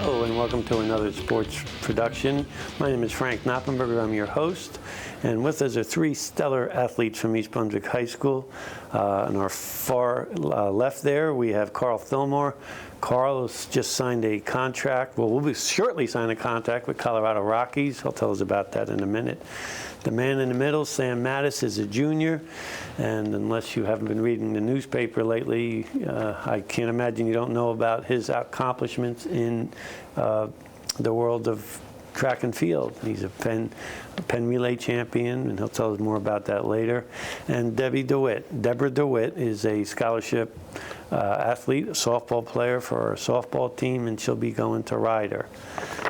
Hello and welcome to another sports production. My name is Frank Noppenberger. I'm your host, and with us are three stellar athletes from East Brunswick High School. On our far left there, we have Carl Thomore. Carl has just signed a contract. Well, we'll be shortly sign a contract with Colorado Rockies. He'll tell us about that in a minute. The man in the middle, Sam Mattis, is a junior, and unless you haven't been reading the newspaper lately, I can't imagine you don't know about his accomplishments in the world of track and field. He's a Penn relay champion, and he'll tell us more about that later. And Deborah Dewitt is a scholarship athlete, a softball player for our softball team, and she'll be going to Ryder.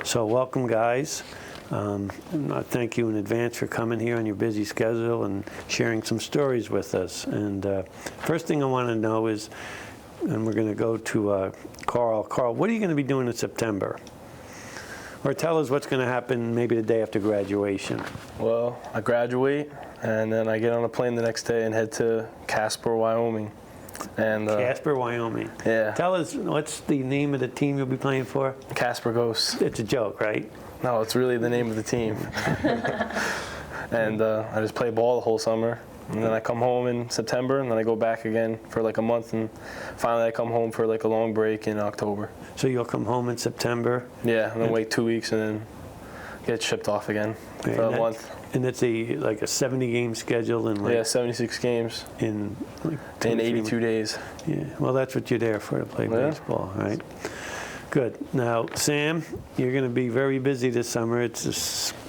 So welcome, guys. And I thank you in advance for coming here on your busy schedule and sharing some stories with us. And first thing I want to know is, and we're going to go to Carl. Carl, what are you going to be doing in September? Or tell us what's going to happen maybe the day after graduation. Well, I graduate, and then I get on a plane the next day and head to Casper, Wyoming. And Casper, Wyoming. Yeah. Tell us, what's the name of the team you'll be playing for? Casper Ghosts. It's a joke, right? No, it's really the name of the team. And I just play ball the whole summer. And then I come home in September, and then I go back again for like a month, and finally I come home for like a long break in October. So you'll come home in September? Yeah, and then wait 2 weeks, and then get shipped off again for a month. And it's like a 70-game schedule in like 76 games in like 82 days. Yeah, well, that's what you're there for, to play baseball, right? Good. Now, Sam, you're going to be very busy this summer. It's the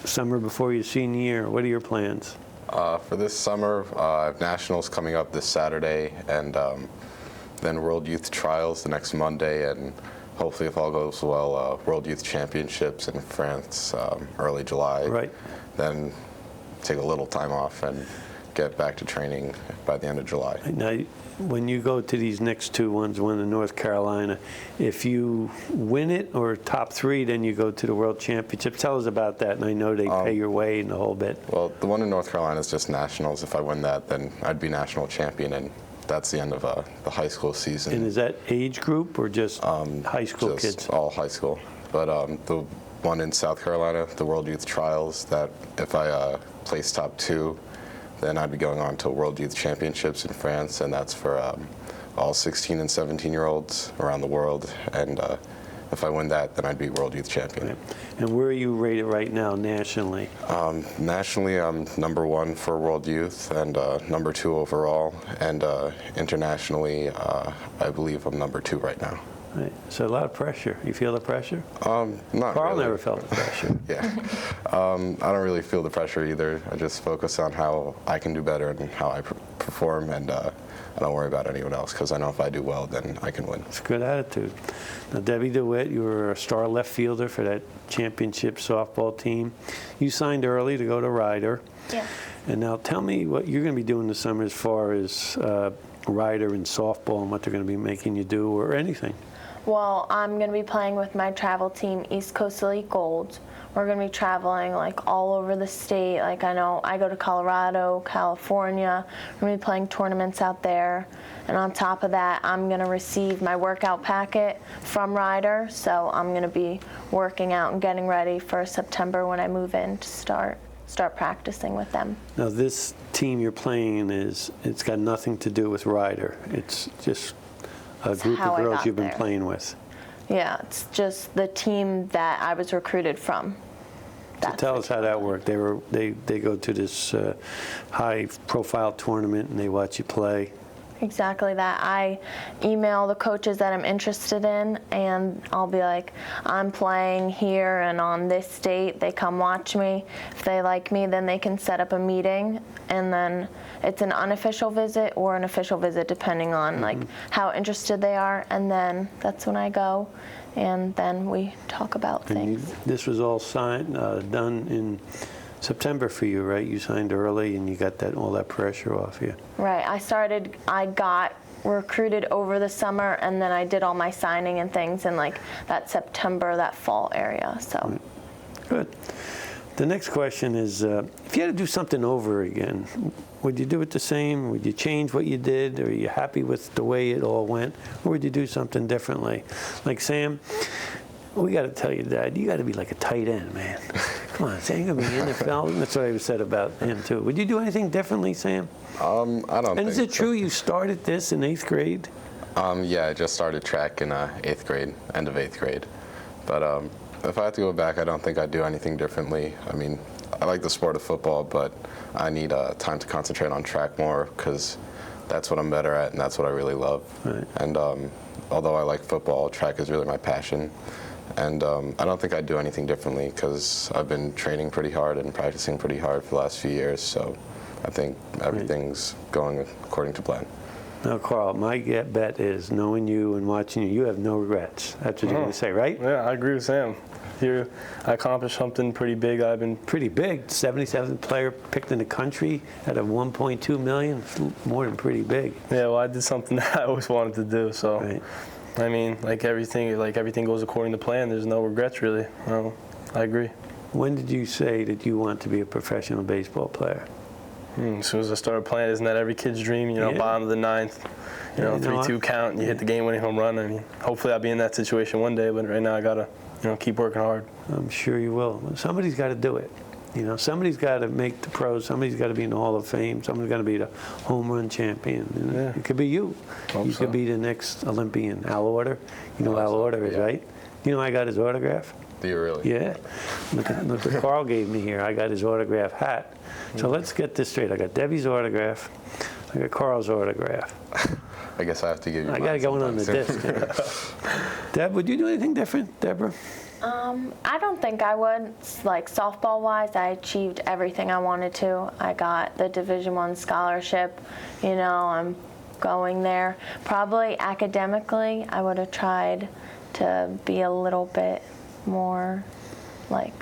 summer before your senior year. What are your plans? For this summer, I have nationals coming up this Saturday, and then World Youth Trials the next Monday, and hopefully, if all goes well, World Youth Championships in France early July. Right. Then take a little time off and get back to training by the end of July. Now, when you go to these next two ones, one in North Carolina, if you win it or top three, then you go to the World Championship. Tell us about that, and I know they pay your way and the whole bit. Well, the one in North Carolina is just nationals. If I win that, then I'd be national champion, and that's the end of the high school season. And is that age group or just high school just kids? All high school. But the one in South Carolina, the World Youth Trials, that if I place top two, then I'd be going on to World Youth Championships in France, and that's for all 16 and 17-year-olds around the world. And if I win that, then I'd be World Youth Champion. Right. And where are you rated right now nationally? Nationally, I'm #1 for World Youth and #2 overall. And internationally, I believe I'm #2 right now. Right. So a lot of pressure. You feel the pressure? Not Carl really. never felt the pressure. Yeah. I don't really feel the pressure either. I just focus on how I can do better and how I perform, and I don't worry about anyone else, because I know if I do well, then I can win. It's a good attitude. Now, Debbie DeWitt, you were a star left fielder for that championship softball team. You signed early to go to Ryder. Yeah. And now tell me what you're going to be doing this summer as far as Ryder and softball and what they're going to be making you do, or anything. Well, I'm going to be playing with my travel team, East Coast Elite Gold. We're going to be traveling like all over the state. Like I know I go to Colorado, California. We're going to be playing tournaments out there. And on top of that, I'm going to receive my workout packet from Ryder. So I'm going to be working out and getting ready for September when I move in to start practicing with them. Now this team you're playing in it's got nothing to do with Ryder. It's just a group of girls you've been playing with. Yeah, it's just the team that I was recruited from. So tell us how that worked. They go to this high-profile tournament and they watch you play. Exactly that. I email the coaches that I'm interested in, and I'll be like, I'm playing here and on this date. They come watch me. If they like me, then they can set up a meeting, and then it's an unofficial visit or an official visit, depending on like how interested they are, and then that's when I go, and then we talk about things. This was all done in September for you, right? You signed early and you got all that pressure off you. Right. I got recruited over the summer, and then I did all my signing and things in like that September, that fall area. So. Good. The next question is, if you had to do something over again, would you do it the same? Would you change what you did? Are you happy with the way it all went? Or would you do something differently? Like Sam, we got to tell you, Dad, you got to be like a tight end, man. Come on, Sam, you're going to be in the NFL. That's what I said about him, too. Would you do anything differently, Sam? I don't think. And is it so. true you started this in 8th grade? Yeah, I just started track in 8th grade, end of 8th grade. But if I had to go back, I don't think I'd do anything differently. I mean, I like the sport of football, but I need time to concentrate on track more because that's what I'm better at and that's what I really love. Right. And although I like football, track is really my passion. And I don't think I'd do anything differently because I've been training pretty hard and practicing pretty hard for the last few years. So I think everything's going according to plan. Now, Carl, my bet is knowing you and watching you, you have no regrets. That's what you're going to say, right? Yeah, I agree with Sam. Here, I accomplished something pretty big. I've been Pretty big. 77th player picked in the country out of 1.2 million. More than pretty big. Yeah, well, I did something that I always wanted to do. So, Right. I mean, everything goes according to plan. There's no regrets, really. I agree. When did you say that you want to be a professional baseball player? As soon as I started playing, isn't that every kid's dream? You know, Yeah. bottom of the ninth, You know, 3-2 count, and you hit the game-winning home run. I mean, hopefully I'll be in that situation one day, but right now I gotta, keep working hard. I'm sure you will. Somebody's got to do it. Somebody's got to make the pros. Somebody's got to be in the Hall of Fame. Somebody's got to be the home run champion. And Yeah. it could be you. Hope You so. could be the next Olympian. Al Order. You know who Al Order is, Yeah. right? You know I got his autograph? Do you really? Yeah. Look what Carl gave me here. I got his autograph hat. So let's get this straight. I got Debbie's autograph. I got Carl's autograph. I guess I have to give you I mine got to go in on the sometime disc. Deb, would you do anything different, Deborah? I don't think I would. Like softball-wise, I achieved everything I wanted to. I got the Division I scholarship. I'm going there. Probably academically, I would have tried to be a little bit more like,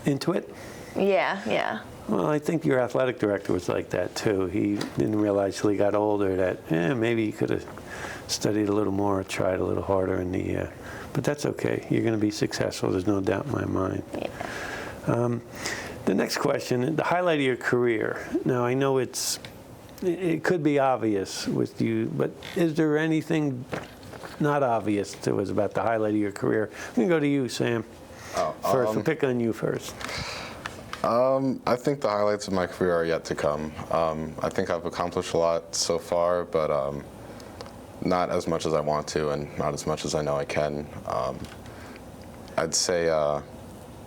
Into it? yeah. Well, I think your athletic director was like that, too. He didn't realize till he got older that, maybe he could have studied a little more, tried a little harder in the but that's okay. You're going to be successful. There's no doubt in my mind. Yeah. The next question, the highlight of your career. Now, I know it could be obvious with you, but is there anything not obvious to us about the highlight of your career? I'm going to go to you, Sam. First, we'll pick on you first. I think the highlights of my career are yet to come. I think I've accomplished a lot so far, but not as much as I want to and not as much as I know I can. I'd say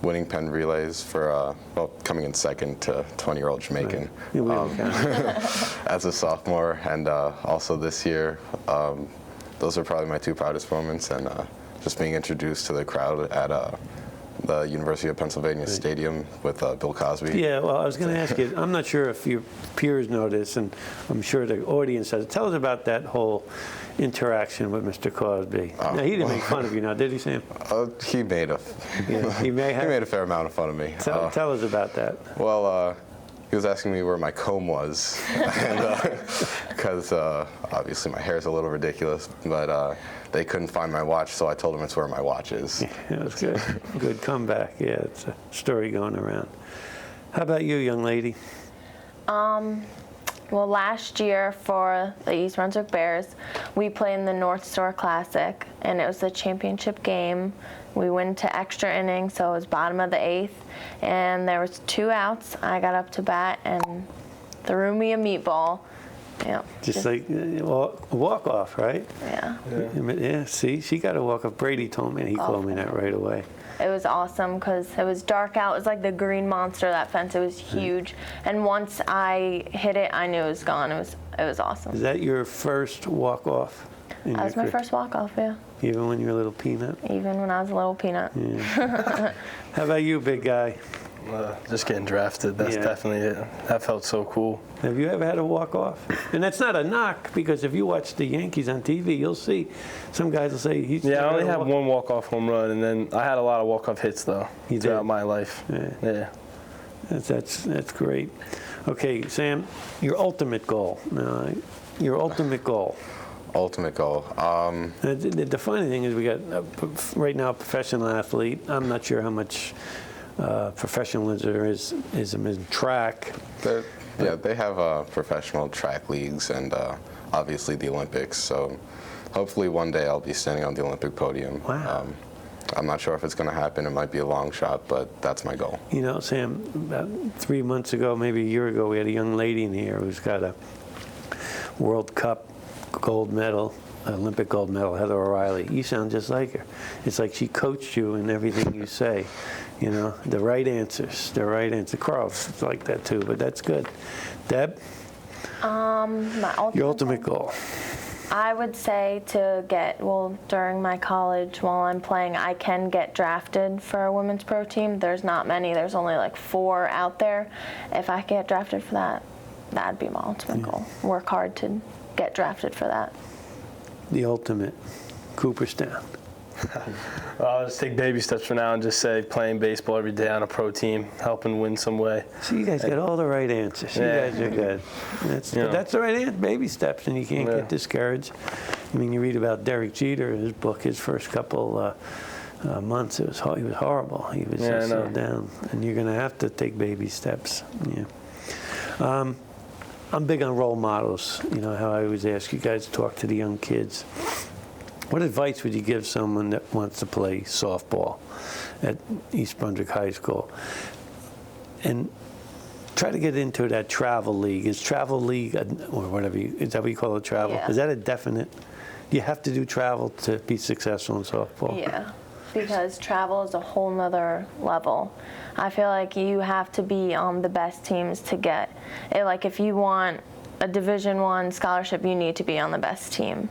winning pen relays for, coming in second to 20-year-old Jamaican Right. Yeah, we don't count. as a sophomore, and also this year. Those are probably my two proudest moments, and just being introduced to the crowd at the University of Pennsylvania Stadium with Bill Cosby. Yeah, well, I was going to ask you, I'm not sure if your peers know this, and I'm sure the audience does. Tell us about that whole interaction with Mr. Cosby. Now, he didn't make fun of you now, did he, Sam? He made a He may have. he made a fair amount of fun of me. Tell us about that. Well, he was asking me where my comb was, because obviously my hair is a little ridiculous, but they couldn't find my watch, so I told him it's where my watch is. Yeah, that's good. Good comeback. Yeah, it's a story going around. How about you, young lady? Well, last year for the East Brunswick Bears, we played in the North Shore Classic, and it was the championship game. We went to extra innings, so it was bottom of the 8th, and there was 2 outs. I got up to bat and threw me a meatball. Yeah. Just like a walk-off, right? Yeah. Yeah, see, she got a walk-off. Brady told me, and he called me that right away. It was awesome because it was dark out. It was like the green monster, that fence. It was huge. And once I hit it, I knew it was gone. It was awesome. Is that your first walk-off? That was my first walk-off, yeah. Even when you were a little peanut? Even when I was a little peanut. Yeah. How about you, big guy? Just getting drafted, that's Yeah. definitely it. That felt so cool. Have you ever had a walk-off? And that's not a knock, because if you watch the Yankees on TV, you'll see some guys will say he's. Yeah, I only had one walk-off home run, and then I had a lot of walk-off hits, though, You did? throughout my life. Yeah. That's great. Okay, Sam, your ultimate goal. Your ultimate goal. Ultimate goal. The funny thing is we got right now a professional athlete. I'm not sure how much professionalism there is in track. They have professional track leagues and obviously the Olympics. So hopefully one day I'll be standing on the Olympic podium. Wow. I'm not sure if it's going to happen. It might be a long shot, but that's my goal. You know, Sam, about 3 months ago, maybe a year ago, we had a young lady in here who's got a World Cup gold medal, Olympic gold medal, Heather O'Reilly. You sound just like her. It's like she coached you in everything you say. You know, the right answers, the right answer. Carl's like that too, but that's good. Deb? Your ultimate goal. I would say to get, well, during my college while I'm playing, I can get drafted for a women's pro team. There's not many. There's only like 4 out there. If I get drafted for that, that'd be my ultimate goal. Work hard to get drafted for that. The ultimate. Cooperstown. I'll just take baby steps for now and just say playing baseball every day on a pro team, helping win some way. So you guys got all the right answers. You guys are good. That's the right answer. Baby steps, and you can't get discouraged. I mean, you read about Derek Jeter, his book, his first couple months, he was horrible. He was just so down. And you're going to have to take baby steps. Yeah. I'm big on role models. You know how I always ask you guys to talk to the young kids. What advice would you give someone that wants to play softball at East Brunswick High School? And try to get into that travel league. Is travel league, or whatever, is that what you call it, travel? Yeah. Is that a definite? You have to do travel to be successful in softball? Yeah, because travel is a whole nother level. I feel like you have to be on the best teams to get it. Like if you want a Division I scholarship, you need to be on the best team.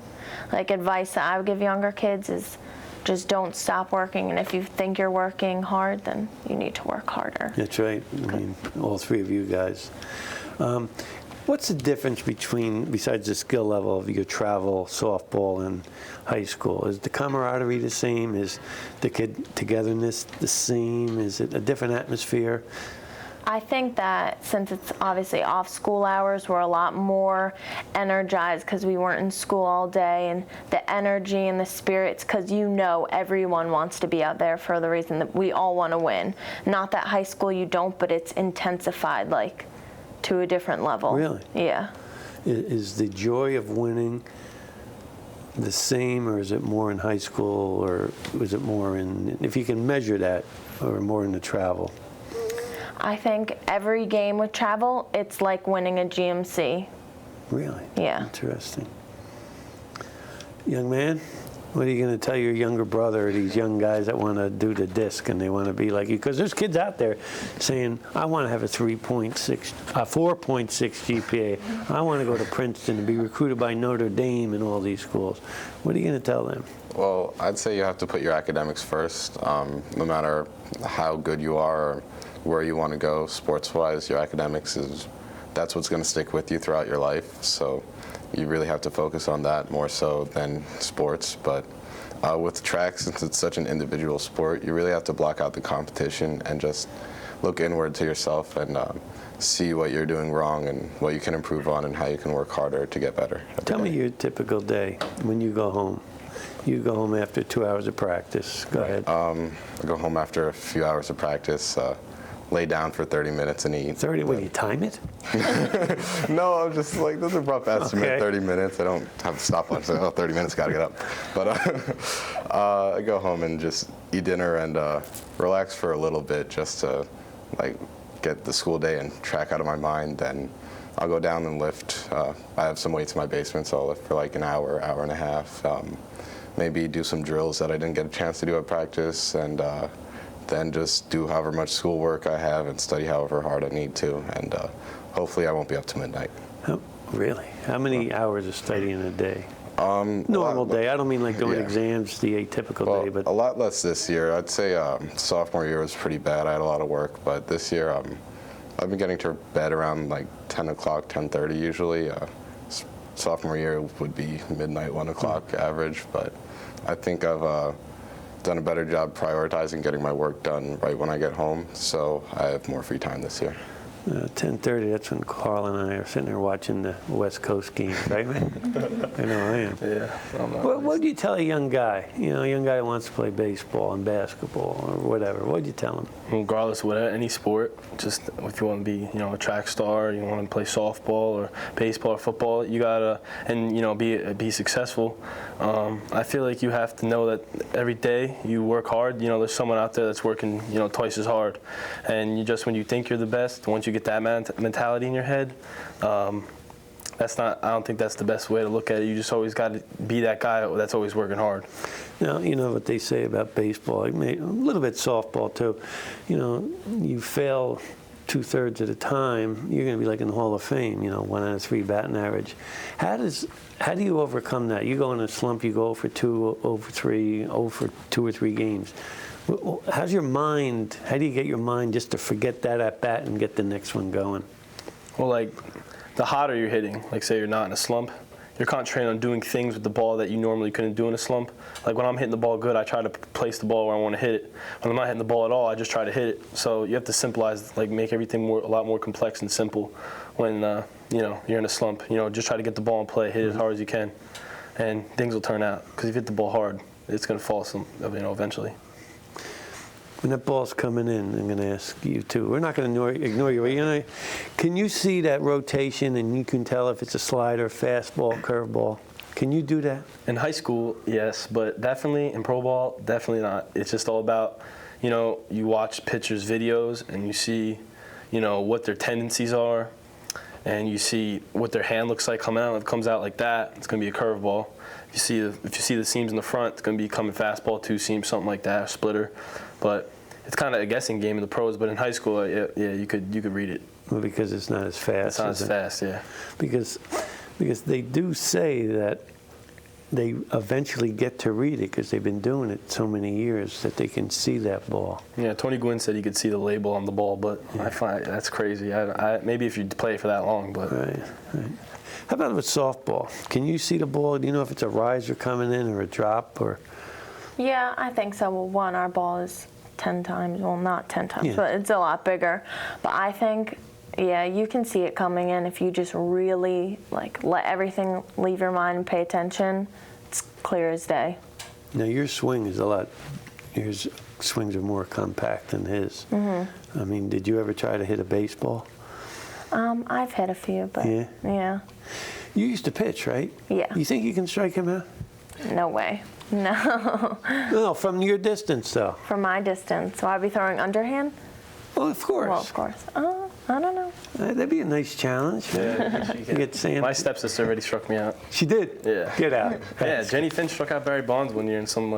Like advice that I would give younger kids is just don't stop working, and if you think you're working hard, then you need to work harder. That's right. I mean, all 3 of you guys. What's the difference besides the skill level of your travel, softball, and high school? Is the camaraderie the same? Is the togetherness the same? Is it a different atmosphere? I think that since it's obviously off school hours, we're a lot more energized because we weren't in school all day, and the energy and the spirits, because you know everyone wants to be out there for the reason that we all want to win. Not that high school you don't, but it's intensified like to a different level. Really? Yeah. Is the joy of winning the same, or is it more in high school, or is it more in, if you can measure that, or more in the travel? I think every game with travel, it's like winning a GMC. Really? Yeah. Interesting. Young man, what are you going to tell your younger brother, or these young guys that want to do the disc and they want to be like you? Because there's kids out there saying, I want to have a 4.6 GPA. I want to go to Princeton and be recruited by Notre Dame and all these schools. What are you going to tell them? Well, I'd say you have to put your academics first. No matter how good you are or where you want to go sports-wise, your academics that's what's going to stick with you throughout your life. So you really have to focus on that more so than sports. But with track, since it's such an individual sport, you really have to block out the competition and just look inward to yourself and see what you're doing wrong and what you can improve on and how you can work harder to get better. Tell me your typical day when you go home. You go home after 2 hours of practice. Go ahead. I go home after a few hours of practice, lay down for 30 minutes and eat. 30, what, do you time it? No, I'm just like, that's a rough estimate, Okay. 30 minutes. I don't have to stop lunch, so 30 minutes, gotta get up. But I go home and just eat dinner and relax for a little bit just to like get the school day and track out of my mind. Then I'll go down and lift. I have some weights in my basement, so I'll lift for like an hour, hour and a half. Maybe do some drills that I didn't get a chance to do at practice, and then just do however much schoolwork I have and study however hard I need to, and hopefully I won't be up to midnight. Oh, really? How many hours of study in a day? Normal day. I don't mean like doing exams, the atypical day, but a lot less this year. I'd say sophomore year was pretty bad. I had a lot of work, but this year I've been getting to bed around like 10 o'clock, 10:30 usually. Sophomore year would be midnight, 1 o'clock average, but I think I've done a better job prioritizing getting my work done right when I get home, so I have more free time this year. 10:30, that's when Carl and I are sitting there watching the West Coast games, right, man? I know I am. Yeah. What do you tell a young guy? You know, a young guy who wants to play baseball and basketball or whatever. What do you tell him? Regardless of any sport, just if you want to be, a track star, you want to play softball or baseball or football, you gotta, and be successful. I feel like you have to know that every day you work hard. There's someone out there that's working, twice as hard, and when you think you're the best, once you get that mentality in your head, I don't think that's the best way to look at it. You just always got to be that guy that's always working hard. Now, you know what they say about baseball, a little bit softball too. You fail 2/3 of the time, you're going to be like in the Hall of Fame, 1 out of 3 batting average. How do you overcome that? You go in a slump, you go for 2, 0 for 3, 0 for 2 or 3 games. How's your mind, how do you get your mind just to forget that at bat and get the next one going? Well, the hotter you're hitting, say you're not in a slump, you're concentrating on doing things with the ball that you normally couldn't do in a slump. When I'm hitting the ball good, I try to place the ball where I want to hit it. When I'm not hitting the ball at all, I just try to hit it. So you have to simplize, make everything a lot more complex and simple when you're in a slump. Just try to get the ball in play, hit it as hard as you can, and things will turn out. Because if you hit the ball hard, it's going to fall eventually. When that ball's coming in, I'm going to ask you too. We're not going to ignore you. Can you see that rotation and you can tell if it's a slider, fastball, curveball? Can you do that? In high school, yes, but definitely in pro ball, definitely not. It's just all about, you watch pitchers' videos and you see, what their tendencies are, and you see what their hand looks like coming out. If it comes out like that, it's going to be a curveball. If you see the seams in the front, it's going to be coming fastball, 2 seams, something like that, a splitter. But it's kind of a guessing game in the pros. But in high school, yeah, you could read it. Well, because it's not as fast. It's not as fast, yeah. Because they do say that they eventually get to read it because they've been doing it so many years that they can see that ball. Yeah, Tony Gwynn said he could see the label on the ball, but I find that's crazy. Maybe if you play it for that long, but. Right. How about with softball? Can you see the ball? Do you know if it's a riser coming in or a drop or? Yeah, I think so. Well, our ball is 10 times, well, not 10 times, but it's a lot bigger. But I think, you can see it coming in if you just really, let everything leave your mind and pay attention. It's clear as day. Now, your swing is your swings are more compact than his. Mm-hmm. I mean, did you ever try to hit a baseball? I've hit a few, but yeah. You used to pitch, right? Yeah. You think you can strike him out? No way. No. No, from your distance, though. From my distance. So I'd be throwing underhand? Well, of course. Well, of course. I don't know. That'd be a nice challenge. Yeah, you get sand. My stepsister already struck me out. She did? Yeah. Get out. Yeah, Jenny Finch struck out Barry Bonds one year in some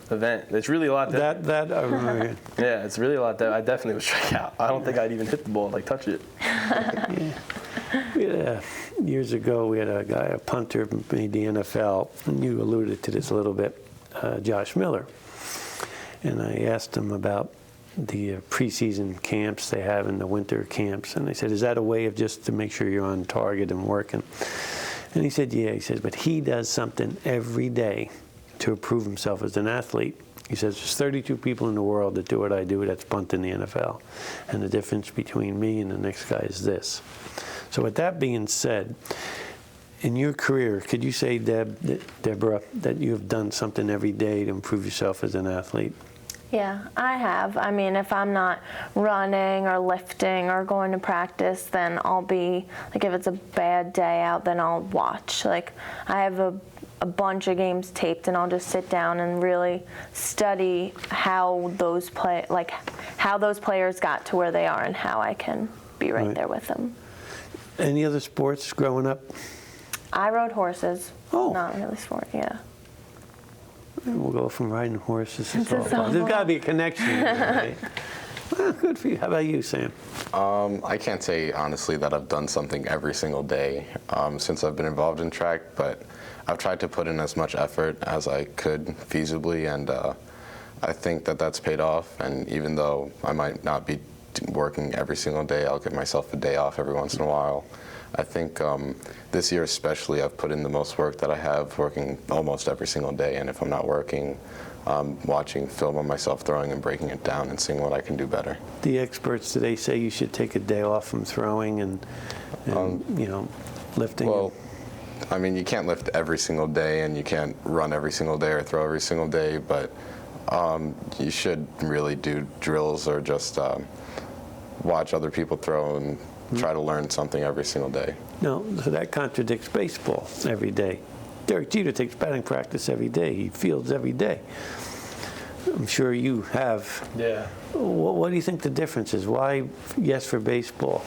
event. It's really a lot there. That I remember. Yeah, it's really a lot there. I definitely would strike out. I don't think I'd even hit the ball, touch it. Yeah. Years ago, we had a guy, a punter, made the NFL, and you alluded to this a little bit, Josh Miller. And I asked him about the preseason camps they have in the winter camps, and I said, is that a way of just to make sure you're on target and working? And he said, yeah. He says, but he does something every day to improve himself as an athlete. He says, there's 32 people in the world that do what I do, that's punt in the NFL. And the difference between me and the next guy is this. So with that being said, in your career, could you say, Deborah, that you have done something every day to improve yourself as an athlete? Yeah, I have. I mean, if I'm not running or lifting or going to practice, then I'll be, if it's a bad day out, then I'll watch. I have a bunch of games taped, and I'll just sit down and really study how those players got to where they are and how I can be right there with them. Any other sports growing up? I rode horses. Oh. Not really sport, yeah. We'll go from riding horses to softball. softball. There's got to be a connection there, right? Well, good for you. How about you, Sam? I can't say, honestly, that I've done something every single day since I've been involved in track, but I've tried to put in as much effort as I could feasibly, and I think that that's paid off. And even though I might not be working every single day, I'll give myself a day off every once in a while. I think this year especially, I've put in the most work that I have, working almost every single day. And if I'm not working, watching film on myself throwing and breaking it down and seeing what I can do better. The experts today say you should take a day off from throwing and lifting. Well, I mean, you can't lift every single day, and you can't run every single day or throw every single day, but you should really do drills or just watch other people throw and try to learn something every single day. No, so that contradicts baseball every day. Derek Jeter takes batting practice every day. He fields every day. I'm sure you have. Yeah. What do you think the difference is? Why yes for baseball?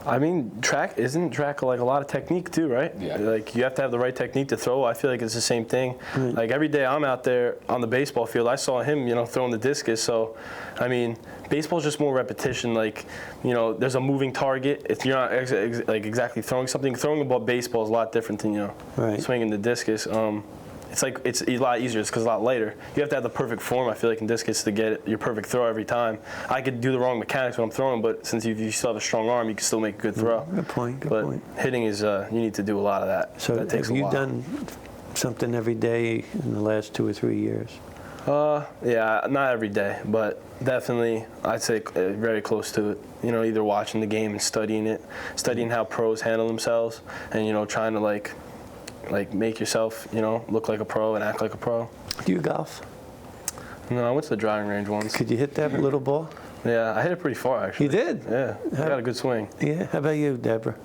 I mean, isn't track like a lot of technique too, right? Yeah. Like you have to have the right technique to throw. I feel like it's the same thing. Right. Like every day I'm out there on the baseball field, I saw him, throwing the discus. So, I mean, baseball's just more repetition. Like, there's a moving target. If you're not exactly throwing something, throwing a ball baseball is a lot different than Right. swinging the discus. It's a lot easier just because it's a lot lighter. You have to have the perfect form, I feel like, in discus to get your perfect throw every time. I could do the wrong mechanics when I'm throwing, but since you still have a strong arm, you can still make a good throw. Good point, good But point. hitting is, you need to do a lot of that. So that takes have a you while. done something every day in the last 2 or 3 years? Yeah, not every day, but definitely I'd say very close to it. Either watching the game and studying it, studying how pros handle themselves, and trying to like make yourself, look like a pro and act like a pro. Do you golf? No, I went to the driving range once. Could you hit that little ball? Yeah, I hit it pretty far actually. You did? Yeah, I got a good swing. Yeah. How about you, Deborah?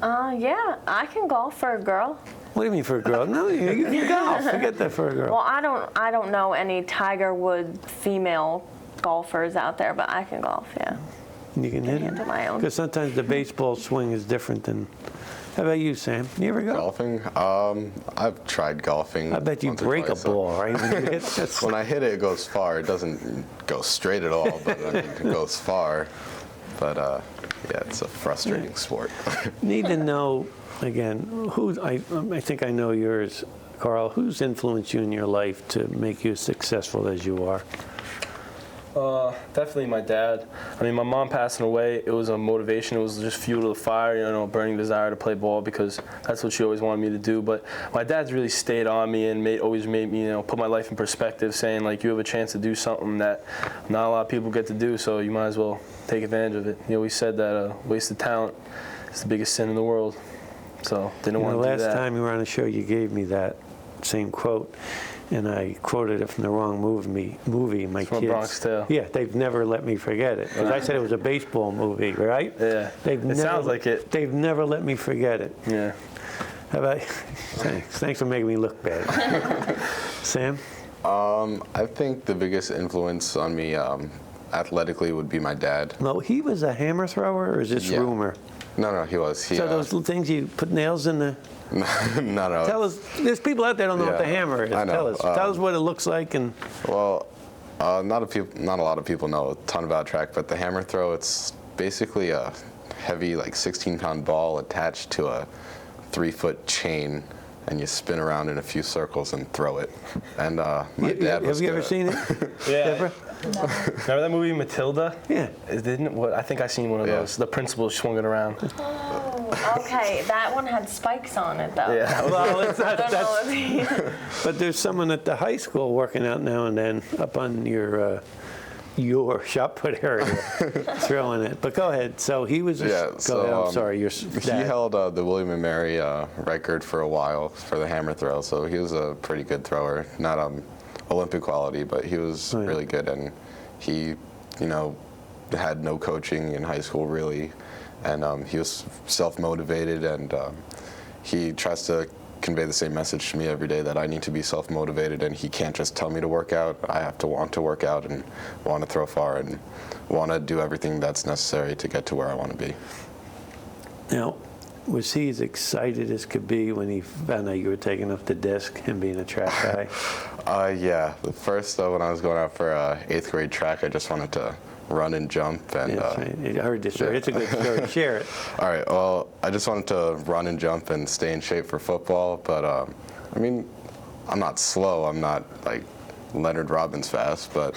Yeah, I can golf for a girl. What do you mean for a girl? No, you can golf. Forget that for a girl. Well, I don't know any Tiger Woods female golfers out there, but I can golf. Yeah. You can hit it? handle my own. Because sometimes the baseball swing is different than... How about you, Sam? You ever go? Golfing? I've tried golfing. I bet you once or break a twice. ball, right? When you hit, that's... When I hit it, it goes far. It doesn't go straight at all, but I mean, it goes far. But yeah, it's a frustrating sport. Need to know, again, I think I know yours, Carl. Who's influenced you in your life to make you as successful as you are? Definitely my dad. I mean, my mom passing away, it was a motivation. It was just fuel to the fire, a burning desire to play ball because that's what she always wanted me to do. But my dad's really stayed on me and always made me, put my life in perspective, saying, like, you have a chance to do something that not a lot of people get to do, so you might as well take advantage of it. He always said that wasted talent is the biggest sin in the world. So didn't want to do that. The last time you were on a show, you gave me that same quote. And I quoted it from the wrong movie. My From kids, Bronx Tale. Yeah, they've never let me forget it. Because I said it was a baseball movie, right? Yeah, sounds like it. They've never let me forget it. Yeah. How about? Thanks for making me look bad. Sam? I think the biggest influence on me athletically would be my dad. No, he was a hammer thrower, or is this Yeah. rumor? No, he was. So those little things you put nails in the. no. Tell us. There's people out there don't know what the Yeah, hammer is. I know. Tell us. Tell us what it looks like and. Well, not a lot of people know a ton about track, but the hammer throw, it's basically a heavy, like 16-pound ball attached to a 3-foot chain, and you spin around in a few circles and throw it. And my dad was Have you ever good. seen it? Yeah. Deborah? Remember that movie Matilda? Yeah. I think I seen one of Yeah. those. The principal swung it around. Okay, that one had spikes on it though. Yeah. Well, it's not, I don't know that's, if but there's someone at the high school working out now and then up on your shot put area throwing it. But go ahead. So he was. Yeah, Go ahead. I'm so, sorry. Your He dad. held the William & Mary record for a while for the hammer throw, so he was a pretty good thrower. Not Olympic quality, but he was Right. really good, and he, had no coaching in high school really, and he was self-motivated, and he tries to convey the same message to me every day that I need to be self-motivated, and he can't just tell me to work out. I have to want to work out and want to throw far and want to do everything that's necessary to get to where I want to be. Now, was he as excited as could be when he found out you were taking up the disc and being a track guy? Yeah. The first, when I was going out for 8th grade track, I just wanted to run and jump. And Yes, I heard this story. yeah. It's a good story. Share it. all right. Well, I just wanted to run and jump and stay in shape for football. But I mean, I'm not slow. I'm not like Leonard Robbins fast, but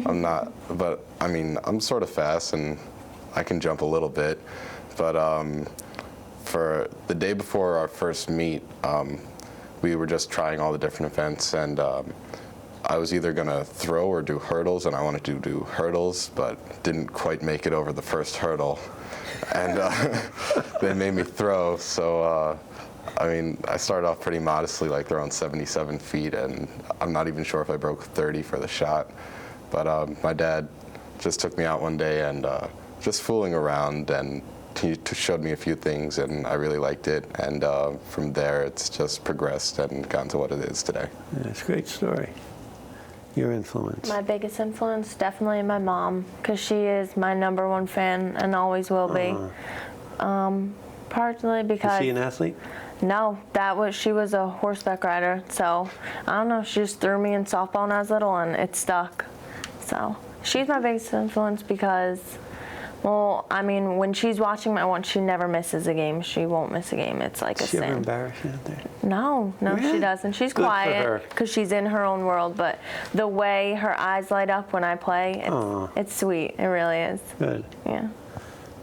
I'm not. But I mean, I'm sort of fast and I can jump a little bit. but for the day before our first meet, we were just trying all the different events, and I was either going to throw or do hurdles, and I wanted to do hurdles, but didn't quite make it over the first hurdle. And they made me throw, so I mean, I started off pretty modestly, like throwing 77 feet, and I'm not even sure if I broke 30 for the shot. But my dad just took me out one day and just fooling around, and he showed me a few things, and I really liked it. And from there, it's just progressed and gotten to what it is today. Yeah, it's a great story. Your influence? My biggest influence, definitely my mom, because she is my #1 fan and always will be. Partly because... Is she an athlete? No, she was a horseback rider, so I don't know, she just threw me in softball when I was little and it stuck. So she's my biggest influence because, well, I mean, when she's watching my one, she never misses a game. She won't miss a game. It's like a sin. Does she ever embarrass you out there? No, Really? she doesn't. She's Good for quiet her. because she's in her own world, but the way her eyes light up when I play, it's sweet. It really is. Good. Yeah.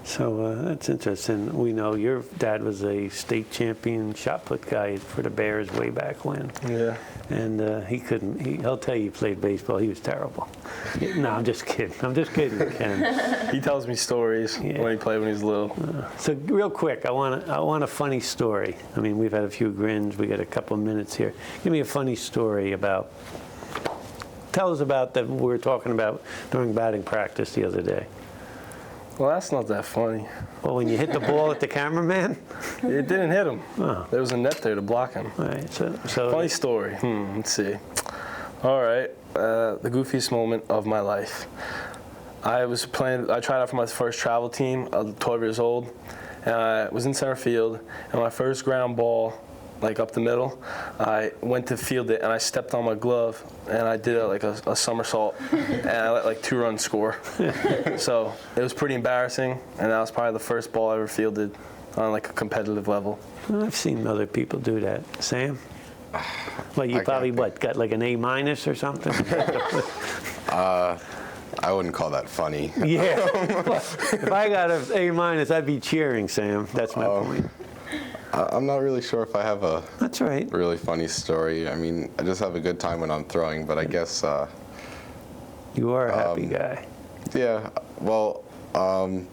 So that's interesting. We know your dad was a state champion shot put guy for the Bears way back when. Yeah. And he'll tell you he played baseball. He was terrible. No, I'm just kidding. I'm just kidding, Ken. He tells me stories when he played when he was little. So real quick, I want a funny story. I mean, we've had a few grins. We got a couple of minutes here. Give me a funny story about. Tell us about that we were talking about during batting practice the other day. Well, that's not that funny. Well, when you hit the ball at the cameraman? It didn't hit him. Oh. There was a net there to block him. All right, so Funny story. Let's see. All right, the goofiest moment of my life. I tried out for my first travel team. I was 12 years old, and I was in center field. And my first ground ball, like up the middle, I went to field it, and I stepped on my glove, and I did like a somersault, and I let like 2 runs score. So it was pretty embarrassing, and that was probably the first ball I ever fielded on like a competitive level. Well, I've seen other people do that. Sam? Well, you probably, got like an A- or something? I wouldn't call that funny. Yeah. If I got an A-, I'd be cheering, Sam. That's my point. I'm not really sure if I have a That's right. really funny story. I mean, I just have a good time when I'm throwing, but I guess... You are a happy guy. Yeah, well,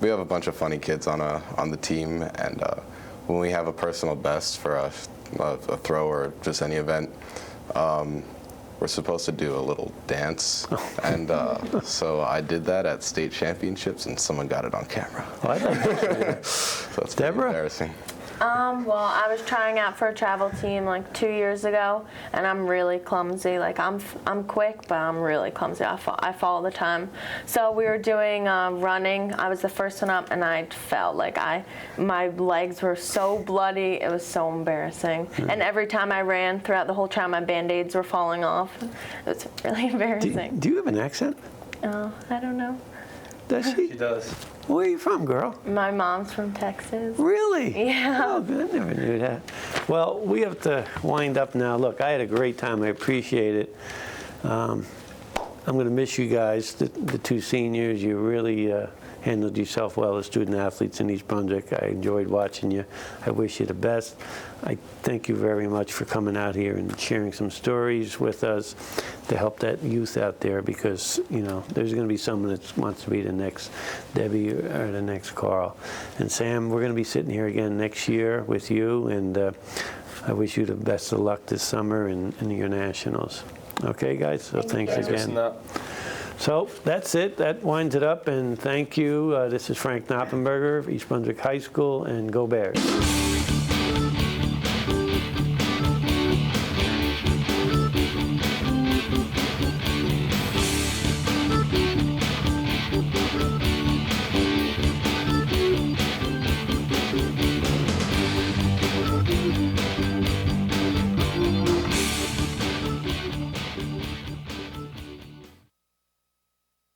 we have a bunch of funny kids on the team, and when we have a personal best for a throw or just any event, we're supposed to do a little dance, and so I did that at state championships, and someone got it on camera. Oh, I'd like to see that. So that's Deborah? embarrassing. Well, I was trying out for a travel team like 2 years ago, and I'm really clumsy. Like I'm quick, but I'm really clumsy. I fall all the time. So we were doing running. I was the first one up, and I felt like my legs were so bloody. It was so embarrassing. And every time I ran throughout the whole trial, my Band-Aids were falling off. It was really embarrassing. Do you have an accent? I don't know. Does she? He does. Where are you from, girl? My mom's from Texas. Really? Yeah. Oh, good. I never knew that. Well, we have to wind up now. Look, I had a great time. I appreciate it. I'm going to miss you guys, the 2 seniors. You really handled yourself well as student athletes in East Brunswick. I enjoyed watching you. I wish you the best. I thank you very much for coming out here and sharing some stories with us to help that youth out there, because, you know, there's going to be someone that wants to be the next Debbie or the next Carl. And Sam, we're going to be sitting here again next year with you, and I wish you the best of luck this summer in your nationals. Okay, guys? So thanks again. So that's it. That winds it up, and thank you. This is Frank Noppenberger of East Brunswick High School, and go Bears.